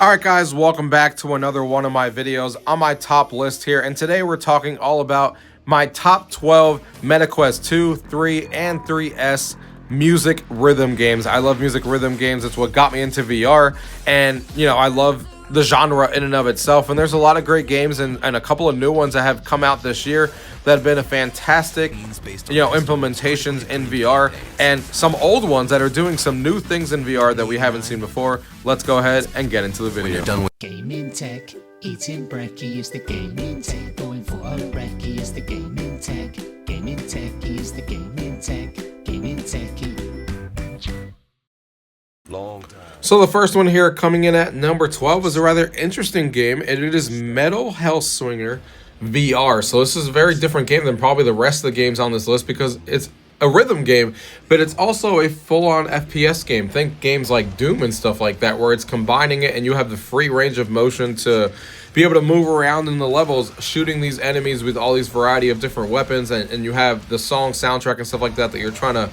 Alright guys, welcome back to another one of my videos on my top list here, and today we're talking all about my top 12 MetaQuest 2, 3, and 3S music rhythm games. I love music rhythm games. It's what got me into VR, and I love the genre in and of itself, and there's a lot of great games and a couple of new ones that have come out this year that have been a fantastic implementations in VR, and some old ones that are doing some new things in VR that we haven't seen before. Let's go ahead and get into the video. Done with gaming tech, eating brekkie is the gaming tech, going for a brekkie is the gaming tech, is the gaming techie. Long time. So the first one here coming in at number 12 is a rather interesting game, and it is Metal Hellswinger VR. So this is a very different game than probably the rest of the games on this list because it's a rhythm game, but it's also a full-on FPS game. Think games like Doom and stuff like that, where it's combining it and you have the free range of motion to be able to move around in the levels, shooting these enemies with all these variety of different weapons, and you have the song soundtrack and stuff like that you're trying to,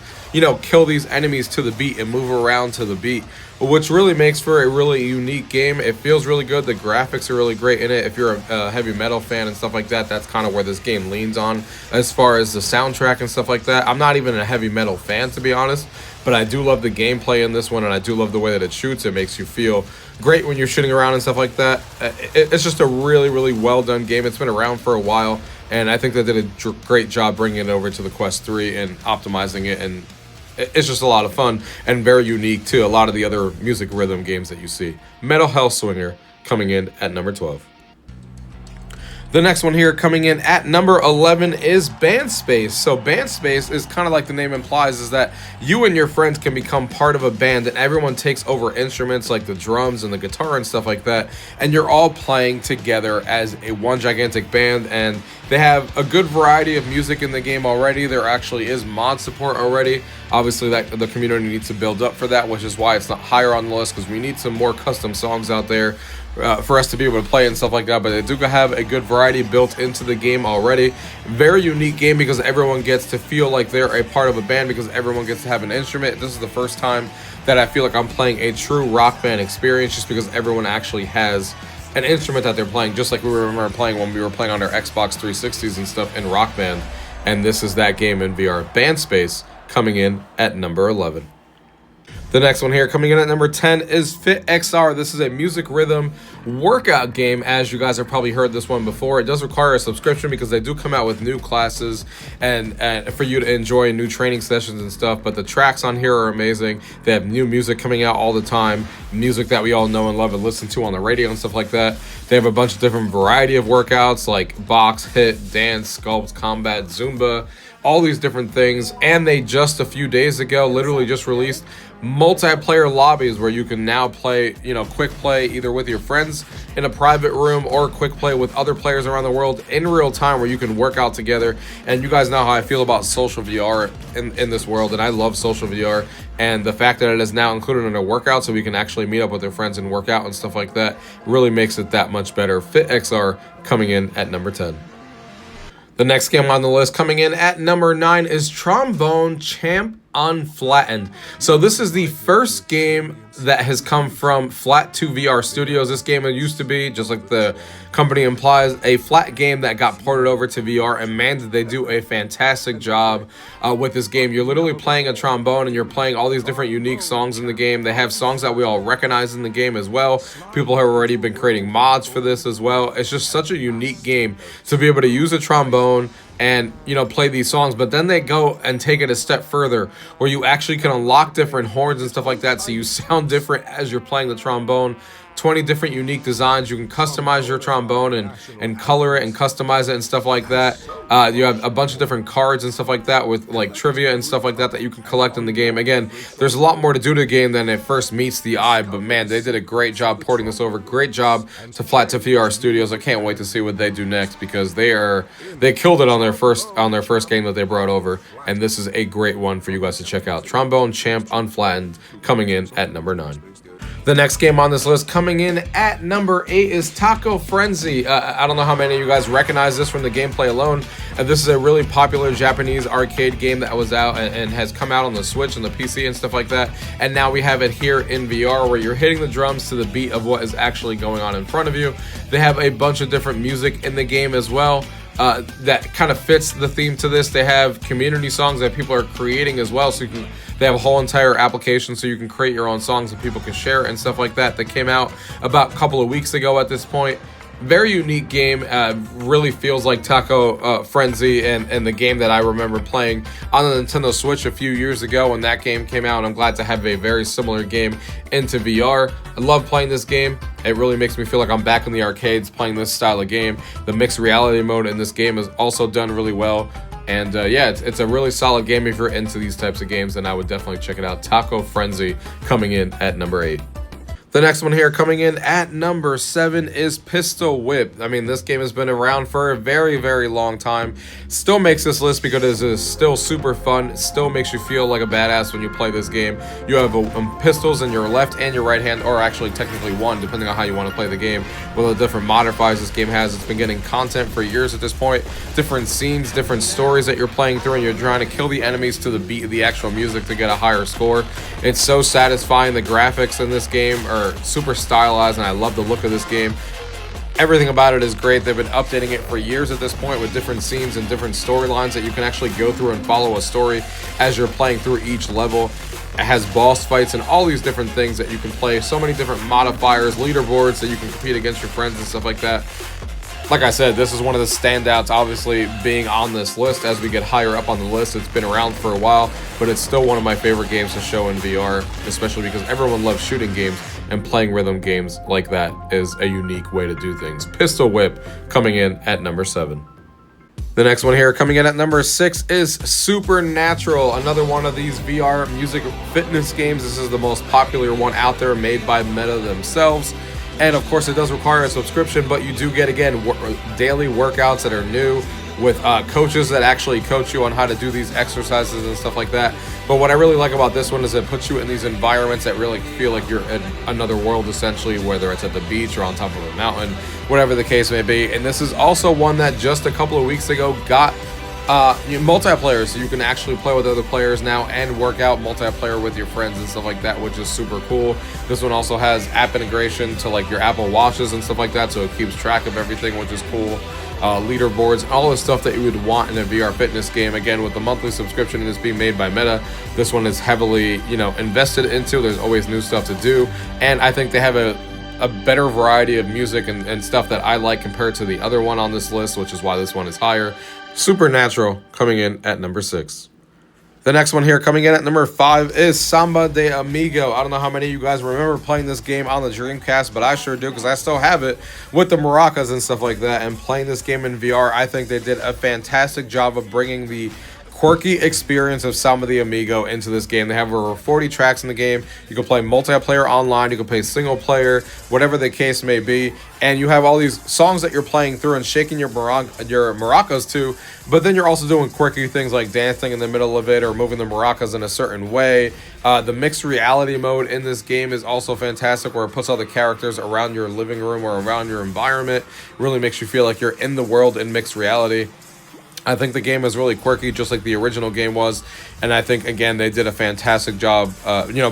kill these enemies to the beat and move around to the beat, which really makes for a really unique game. It feels really good. The graphics are really great in it. If you're a heavy metal fan and stuff like that, that's kind of where this game leans on as far as the soundtrack and stuff like that. I'm not even a heavy metal fan, to be honest, but I do love the gameplay in this one, and I do love the way that it shoots. It makes you feel great when you're shooting around and stuff like that. It's just a really, really well done game. It's been around for a while, and I think they did a great job bringing it over to the Quest 3 and optimizing it, and it's just a lot of fun and very unique to a lot of the other music rhythm games that you see. Metal Hellswinger coming in at number 12. The next one here coming in at number 11 is Band Space. So Band Space is kind of like the name implies, is that you and your friends can become part of a band, and everyone takes over instruments like the drums and the guitar and stuff like that, and you're all playing together as a one gigantic band. And they have a good variety of music in the game already. There actually is mod support already. Obviously that the community needs to build up for that, which is why it's not higher on the list, because we need some more custom songs out there for us to be able to play and stuff like that. But they do have a good variety built into the game already. Very unique game because everyone gets to feel like they're a part of a band, because everyone gets to have an instrument. This is the first time that I feel like I'm playing a true rock band experience, just because everyone actually has an instrument that they're playing, just like we remember playing when we were playing on our Xbox 360s and stuff in Rock Band. And this is that game in VR. Band Space coming in at number 11. The next one here coming in at number 10 is Fit XR. This is a music rhythm workout game. As you guys have probably heard this one before, it does require a subscription because they do come out with new classes and for you to enjoy new training sessions and stuff. But the tracks on here are amazing. They have new music coming out all the time, music that we all know and love and listen to on the radio and stuff like that. They have a bunch of different variety of workouts like box, hit, dance, sculpt, combat, Zumba, all these different things. And they just a few days ago literally just released multiplayer lobbies where you can now play, quick play either with your friends in a private room or quick play with other players around the world in real time, where you can work out together. And you guys know how I feel about social VR in this world, and I love social VR, and the fact that it is now included in a workout so we can actually meet up with our friends and work out and stuff like that really makes it that much better. Fit XR coming in at number 10. The next game on the list coming in at number 9 is Trombone Champ Unflattened. So this is the first game that has come from Flat 2 VR Studios. This game used to be, just like the company implies, a flat game that got ported over to VR, and man, did they do a fantastic job with this game. You're literally playing a trombone and you're playing all these different unique songs in the game. They have songs that we all recognize in the game as well. People have already been creating mods for this as well. It's just such a unique game to be able to use a trombone and play these songs. But then they go and take it a step further, where you actually can unlock different horns and stuff like that, so you sound different as you're playing the trombone. 20 different unique designs. You can customize your trombone and color it and customize it and stuff like that. You have a bunch of different cards and stuff like that with like trivia and stuff like that you can collect in the game. Again, there's a lot more to do to the game than it first meets the eye, but man, they did a great job porting this over. Great job to Flat to VR Studios. I can't wait to see what they do next, because they killed it on their first game that they brought over, and this is a great one for you guys to check out. Trombone Champ Unflattened coming in at number 9. The next game on this list coming in at number 8 is Taco Frenzy. I don't know how many of you guys recognize this from the gameplay alone. This is a really popular Japanese arcade game that was out and has come out on the Switch and the PC and stuff like that. And now we have it here in VR where you're hitting the drums to the beat of what is actually going on in front of you. They have a bunch of different music in the game as well. That kind of fits the theme to this. They have community songs that people are creating as well, so they have a whole entire application so you can create your own songs that people can share and stuff like that. That came out about a couple of weeks ago at this point. Very unique game. Really feels like Taco Frenzy and the game that I remember playing on the Nintendo Switch a few years ago when that game came out. And I'm glad to have a very similar game into VR. I love playing this game. It really makes me feel like I'm back in the arcades playing this style of game. The mixed reality mode in this game is also done really well. And yeah, it's a really solid game if you're into these types of games, and I would definitely check it out. Taco Frenzy coming in at number 8. The next one here coming in at number 7 is Pistol Whip. I mean, this game has been around for a very, very long time. Still makes this list because it is still super fun. It still makes you feel like a badass when you play this game. You have pistols in your left and your right hand, or actually technically one, depending on how you want to play the game. With the different modifiers this game has, it's been getting content for years at this point. Different scenes, different stories that you're playing through, and you're trying to kill the enemies to the beat of the actual music to get a higher score. It's so satisfying. The graphics in this game are super stylized, and I love the look of this game. Everything about it is great. They've been updating it for years at this point with different scenes and different storylines that you can actually go through and follow a story as you're playing through each level. It has boss fights and all these different things that you can play. So many different modifiers, leaderboards that you can compete against your friends and stuff like that. Like I said, this is one of the standouts, obviously, being on this list. As we get higher up on the list, it's been around for a while, but it's still one of my favorite games to show in VR, especially because everyone loves shooting games, and playing rhythm games like that is a unique way to do things. Pistol Whip coming in at number 7. The next one here coming in at number 6 is Supernatural, another one of these VR music fitness games. This is the most popular one out there, made by Meta themselves. And of course, it does require a subscription, but you do get, again, daily workouts that are new with coaches that actually coach you on how to do these exercises and stuff like that. But what I really like about this one is it puts you in these environments that really feel like you're in another world, essentially, whether it's at the beach or on top of a mountain, whatever the case may be. And this is also one that just a couple of weeks ago got multiplayer, so you can actually play with other players now and work out multiplayer with your friends and stuff like that, which is super cool. This one also has app integration to like your Apple Watches and stuff like that, so it keeps track of everything, which is cool. Leaderboards, all the stuff that you would want in a VR fitness game. Again, with the monthly subscription and this being made by Meta, this one is heavily, invested into. There's always new stuff to do, and I think they have a better variety of music and stuff that I like compared to the other one on this list, which is why this one is higher. Supernatural coming in at number 6. The next one here coming in at number 5 is Samba de Amigo. I don't know how many of you guys remember playing this game on the Dreamcast, but I sure do, because I still have it with the maracas and stuff like that. And playing this game in VR, I think they did a fantastic job of bringing the quirky experience of Samba de Amigo into this game. They have over 40 tracks in the game. You can play multiplayer online, you can play single player, whatever the case may be, and you have all these songs that you're playing through and shaking your maracas to, but then you're also doing quirky things like dancing in the middle of it or moving the maracas in a certain way. The mixed reality mode in this game is also fantastic, where it puts all the characters around your living room or around your environment. Really makes you feel like you're in the world in mixed reality. I think the game is really quirky, just like the original game was, and I think, again, they did a fantastic job,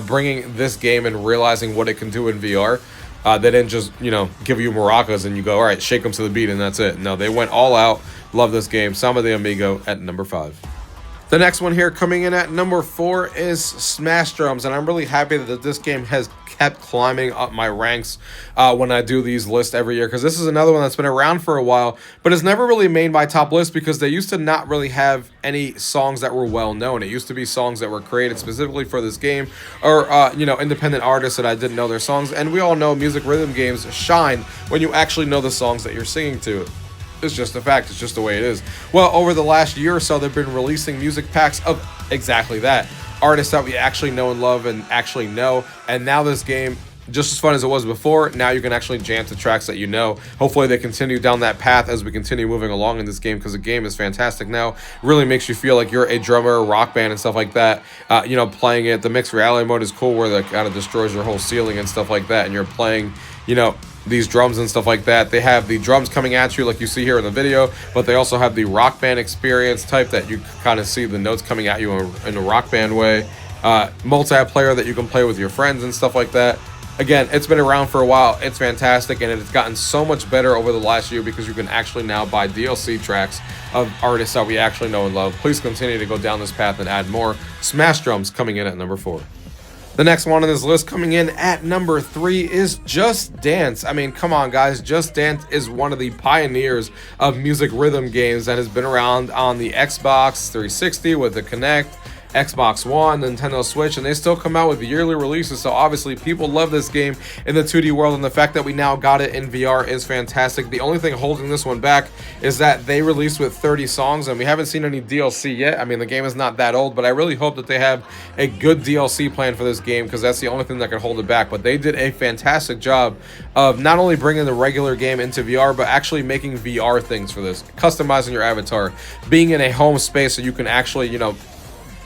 bringing this game and realizing what it can do in VR. They didn't just, give you maracas and you go, all right, shake them to the beat and that's it. No, they went all out. Love this game. Samba de Amigo at number 5. The next one here coming in at number 4 is Smash Drums, and I'm really happy that this game has kept climbing up my ranks when I do these lists every year, because this is another one that's been around for a while, but it's never really made my top list because they used to not really have any songs that were well known. It used to be songs that were created specifically for this game, or independent artists that I didn't know their songs, and we all know music rhythm games shine when you actually know the songs that you're singing to. It's just a fact. It's just the way it is. Well, over the last year or so, they've been releasing music packs of exactly that. Artists that we actually know and love and actually know. And now this game just as fun as it was before. Now you can actually jam to tracks that you know. Hopefully they continue down that path as we continue moving along in this game, because the game is fantastic now. Really makes you feel like you're a drummer, rock band, and stuff like that. You know, playing it. The mixed reality mode is cool, where that kind of destroys your whole ceiling and stuff like that, and you're playing, you know, these drums and stuff like that. They have the drums coming at you like you see here in the video, but they also have the rock band experience type that you kind of see the notes coming at you in a rock band way. Multiplayer that you can play with your friends and stuff like that. Again, it's been around for a while. It's fantastic, and it's gotten so much better over the last year because you can actually now buy DLC tracks of artists that we actually know and love. Please continue to go down this path and add more. Smash Drums coming in at number 4. The next one on this list coming in at number 3 is Just Dance. I mean, come on, guys. Just Dance is one of the pioneers of music rhythm games that has been around on the Xbox 360 with the Kinect, Xbox One, Nintendo Switch, and they still come out with yearly releases. So obviously people love this game in the 2D world, and the fact that we now got it in VR is fantastic. The only thing holding this one back is that they released with 30 songs, and we haven't seen any DLC yet. I mean, the game is not that old, but I really hope that they have a good DLC plan for this game, because that's the only thing that can hold it back. But they did a fantastic job of not only bringing the regular game into VR, but actually making VR things for this, customizing your avatar, being in a home space so you can actually, you know,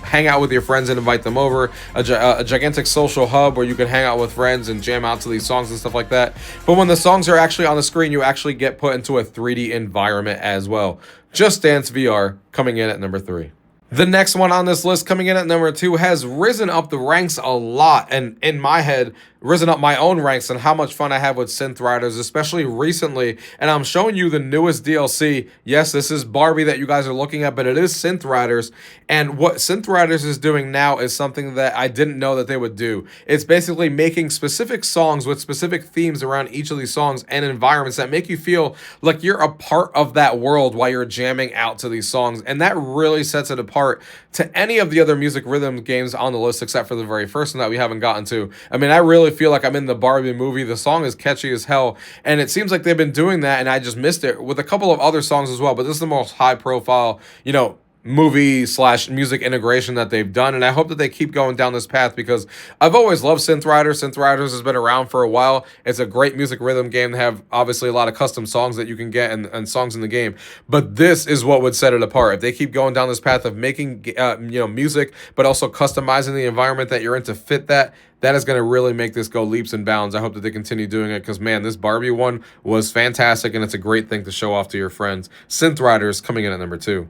hang out with your friends and invite them over, a gigantic social hub where you can hang out with friends and jam out to these songs and stuff like that. But when the songs are actually on the screen, you actually get put into a 3D environment as well. Just Dance VR coming in at number 3. The next one on this list coming in at number 2 has risen up the ranks a lot, and in my head, risen up my own ranks and how much fun I have with Synth Riders, especially recently. And I'm showing you the newest DLC. Yes, this is Barbie that you guys are looking at, but it is Synth Riders. And what Synth Riders is doing now is something that I didn't know that they would do. It's basically making specific songs with specific themes around each of these songs and environments that make you feel like you're a part of that world while you're jamming out to these songs. And that really sets it apart to any of the other music rhythm games on the list, except for the very first one that we haven't gotten to. I mean, I really feel like I'm in the Barbie movie. The song is catchy as hell, and it seems like they've been doing that, and I just missed it with a couple of other songs as well. But this is the most high profile, you know, movie / music integration that they've done, and I hope that they keep going down this path, because I've always loved Synth Riders. Synth Riders has been around for a while. It's a great music rhythm game. They have obviously a lot of custom songs that you can get and songs in the game, but this is what would set it apart. If they keep going down this path of making you know, music, but also customizing the environment that you're in to fit that, that is going to really make this go leaps and bounds. I hope that they continue doing it, because man, this Barbie one was fantastic, and it's a great thing to show off to your friends. Synth Riders coming in at number 2.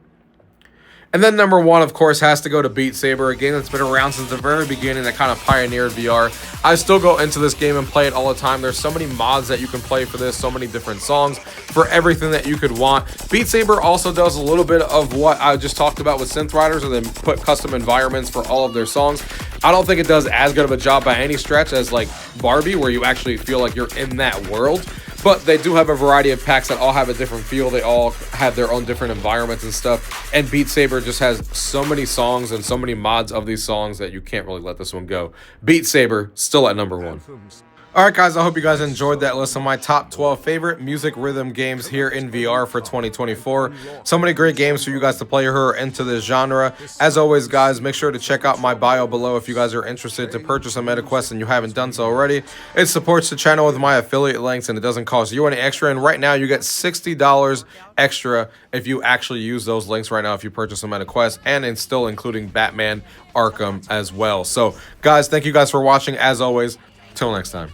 And then number 1, of course, has to go to Beat Saber, a game that's been around since the very beginning that kind of pioneered VR. I still go into this game and play it all the time. There's so many mods that you can play for this, so many different songs for everything that you could want. Beat Saber also does a little bit of what I just talked about with Synth Riders, and then put custom environments for all of their songs. I don't think it does as good of a job by any stretch as like Barbie, where you actually feel like you're in that world. But they do have a variety of packs that all have a different feel. They all have their own different environments and stuff. And Beat Saber just has so many songs and so many mods of these songs that you can't really let this one go. Beat Saber, still at number 1. Alright guys, I hope you guys enjoyed that list of my top 12 favorite music rhythm games here in VR for 2024. So many great games for you guys to play who are into this genre. As always guys, make sure to check out my bio below if you guys are interested to purchase a MetaQuest and you haven't done so already. It supports the channel with my affiliate links, and it doesn't cost you any extra. And right now you get $60 extra if you actually use those links right now if you purchase a MetaQuest, and it's still including Batman Arkham as well. So guys, thank you guys for watching. As always, till next time.